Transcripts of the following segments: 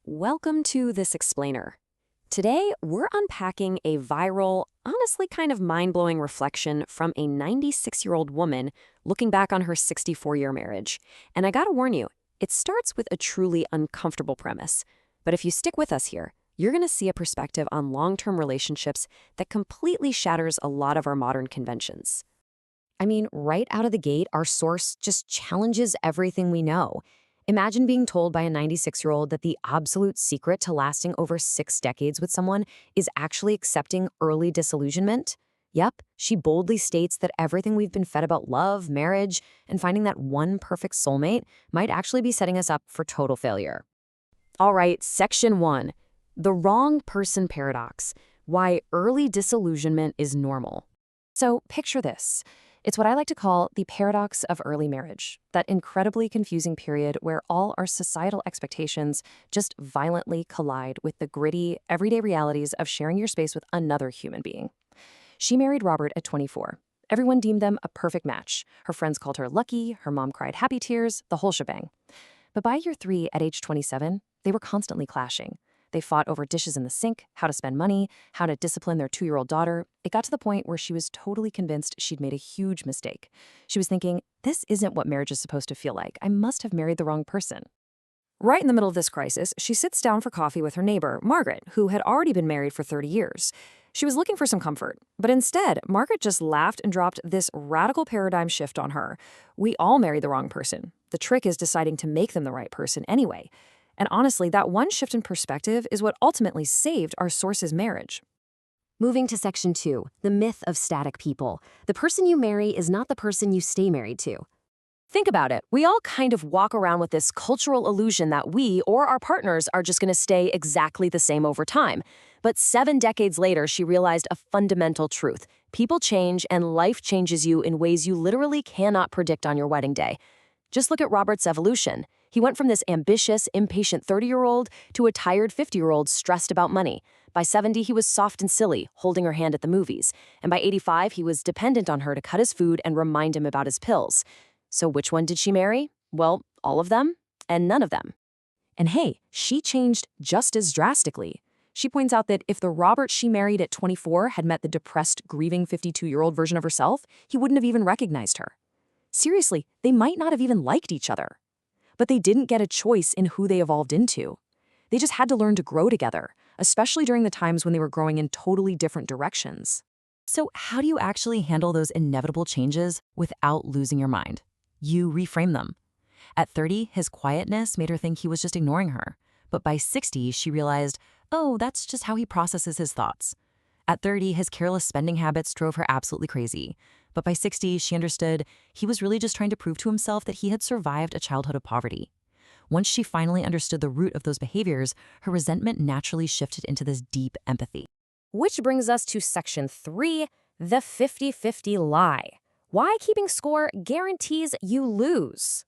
Welcome to This Explainer. Today, we're unpacking a viral, honestly kind of mind-blowing reflection from a 96-year-old woman looking back on her 64-year marriage. And I gotta warn you, it starts with a truly uncomfortable premise. But if you stick with us here, you're gonna see a perspective on long-term relationships that completely shatters a lot of our modern conventions. I mean, right out of the gate, our source just challenges everything we know. Imagine being told by a 96-year-old that the absolute secret to lasting over 6 decades with someone is actually accepting early disillusionment. Yep, she boldly states that everything we've been fed about love, marriage, and finding that one perfect soulmate might actually be setting us up for total failure. All right, Section 1. The wrong person paradox. Why early disillusionment is normal. So picture this. It's what I like to call the paradox of early marriage, that incredibly confusing period where all our societal expectations just violently collide with the gritty, everyday realities of sharing your space with another human being. She married Robert at 24. Everyone deemed them a perfect match. Her friends called her lucky, her mom cried happy tears, the whole shebang. But by year 3, at age 27, they were constantly clashing. They fought over dishes in the sink, how to spend money, how to discipline their 2-year-old daughter. It got to the point where she was totally convinced she'd made a huge mistake. She was thinking, this isn't what marriage is supposed to feel like. I must have married the wrong person. Right in the middle of this crisis, she sits down for coffee with her neighbor, Margaret, who had already been married for 30 years. She was looking for some comfort, but instead, Margaret just laughed and dropped this radical paradigm shift on her. We all marry the wrong person. The trick is deciding to make them the right person anyway. And honestly, that one shift in perspective is what ultimately saved our source's marriage. Moving to Section 2, the myth of static people. The person you marry is not the person you stay married to. Think about it. We all kind of walk around with this cultural illusion that we or our partners are just going to stay exactly the same over time. But 7 decades later, she realized a fundamental truth. People change and life changes you in ways you literally cannot predict on your wedding day. Just look at Robert's evolution. He went from this ambitious, impatient 30-year-old to a tired 50-year-old stressed about money. By 70, he was soft and silly, holding her hand at the movies. And by 85, he was dependent on her to cut his food and remind him about his pills. So which one did she marry? Well, all of them and none of them. And hey, she changed just as drastically. She points out that if the Robert she married at 24 had met the depressed, grieving 52-year-old version of herself, he wouldn't have even recognized her. Seriously, they might not have even liked each other. But they didn't get a choice in who they evolved into. They just had to learn to grow together, especially during the times when they were growing in totally different directions. So how do you actually handle those inevitable changes without losing your mind? You reframe them. At 30, his quietness made her think he was just ignoring her. But by 60, she realized, oh, that's just how he processes his thoughts. At 30, his careless spending habits drove her absolutely crazy. But by 60, she understood he was really just trying to prove to himself that he had survived a childhood of poverty. Once she finally understood the root of those behaviors, her resentment naturally shifted into this deep empathy. Which brings us to Section 3, the 50-50 lie. Why keeping score guarantees you lose.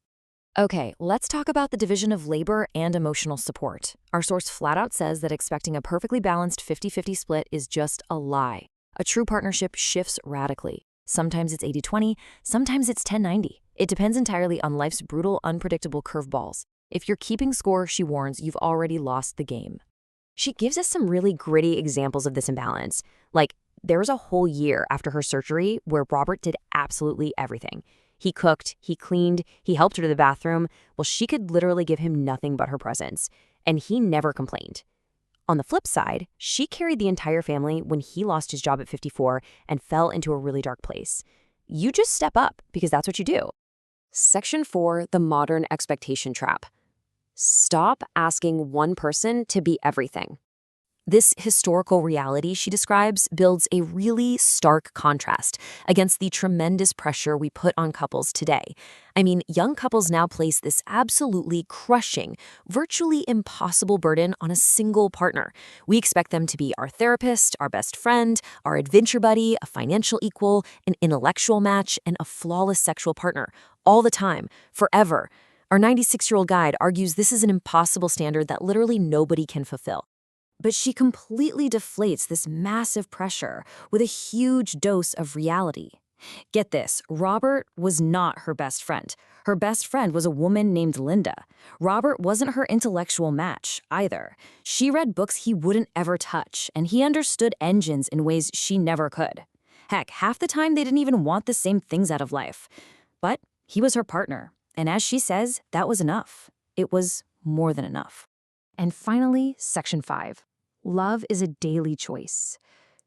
Okay, let's talk about the division of labor and emotional support. Our source flat out says that expecting a perfectly balanced 50-50 split is just a lie. A true partnership shifts radically. Sometimes it's 80-20, sometimes it's 10-90. It depends entirely on life's brutal, unpredictable curveballs. If you're keeping score, she warns, you've already lost the game. She gives us some really gritty examples of this imbalance. Like, there was a whole year after her surgery where Robert did absolutely everything. He cooked, he cleaned, he helped her to the bathroom. Well, she could literally give him nothing but her presence. And he never complained. On the flip side, she carried the entire family when he lost his job at 54 and fell into a really dark place. You just step up because that's what you do. Section 4, the modern expectation trap. Stop asking one person to be everything. This historical reality she describes builds a really stark contrast against the tremendous pressure we put on couples today. I mean, young couples now place this absolutely crushing, virtually impossible burden on a single partner. We expect them to be our therapist, our best friend, our adventure buddy, a financial equal, an intellectual match, and a flawless sexual partner, all the time, forever. Our 96-year-old guide argues this is an impossible standard that literally nobody can fulfill. But she completely deflates this massive pressure with a huge dose of reality. Get this, Robert was not her best friend. Her best friend was a woman named Linda. Robert wasn't her intellectual match, either. She read books he wouldn't ever touch, and he understood engines in ways she never could. Heck, half the time they didn't even want the same things out of life. But he was her partner, and as she says, that was enough. It was more than enough. And finally, section 5. Love is a daily choice.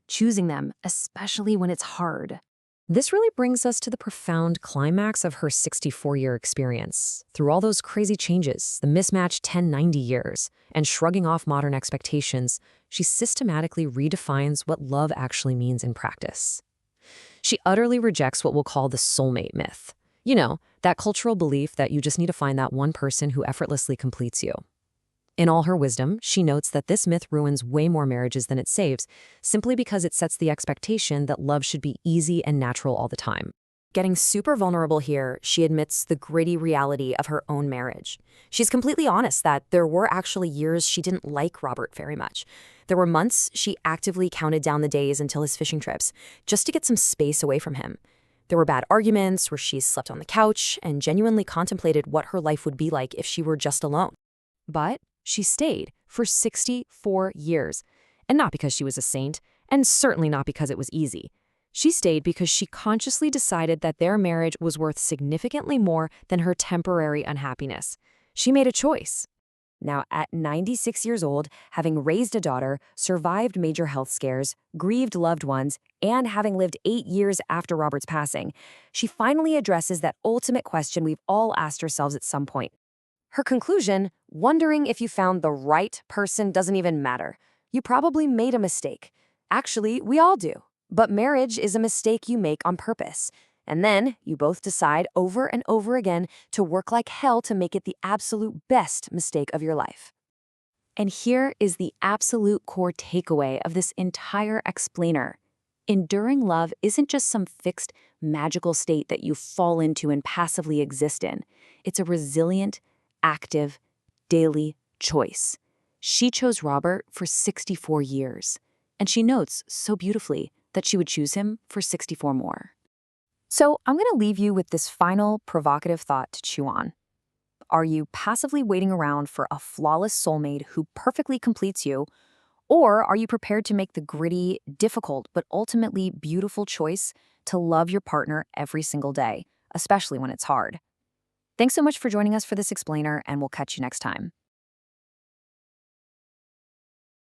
Choosing them, especially when it's hard. This really brings us to the profound climax of her 64-year experience. Through all those crazy changes, the mismatched 1090 years, and shrugging off modern expectations, she systematically redefines what love actually means in practice. She utterly rejects what we'll call the soulmate myth. You know, that cultural belief that you just need to find that one person who effortlessly completes you. In all her wisdom, she notes that this myth ruins way more marriages than it saves, simply because it sets the expectation that love should be easy and natural all the time. Getting super vulnerable here, she admits the gritty reality of her own marriage. She's completely honest that there were actually years she didn't like Robert very much. There were months she actively counted down the days until his fishing trips, just to get some space away from him. There were bad arguments where she slept on the couch and genuinely contemplated what her life would be like if she were just alone. But she stayed for 64 years, and not because she was a saint, and certainly not because it was easy. She stayed because she consciously decided that their marriage was worth significantly more than her temporary unhappiness. She made a choice. Now, at 96 years old, having raised a daughter, survived major health scares, grieved loved ones, and having lived 8 years after Robert's passing, she finally addresses that ultimate question we've all asked ourselves at some point. Her conclusion, wondering if you found the right person doesn't even matter. You probably made a mistake. Actually, we all do. But marriage is a mistake you make on purpose. And then you both decide over and over again to work like hell to make it the absolute best mistake of your life. And here is the absolute core takeaway of this entire explainer. Enduring love isn't just some fixed, magical state that you fall into and passively exist in. It's a resilient, active, daily choice. She chose Robert for 64 years, and she notes so beautifully that she would choose him for 64 more. So I'm going to leave you with this final provocative thought to chew on. Are you passively waiting around for a flawless soulmate who perfectly completes you, or are you prepared to make the gritty, difficult, but ultimately beautiful choice to love your partner every single day, especially when it's hard? Thanks so much for joining us for this explainer, and we'll catch you next time.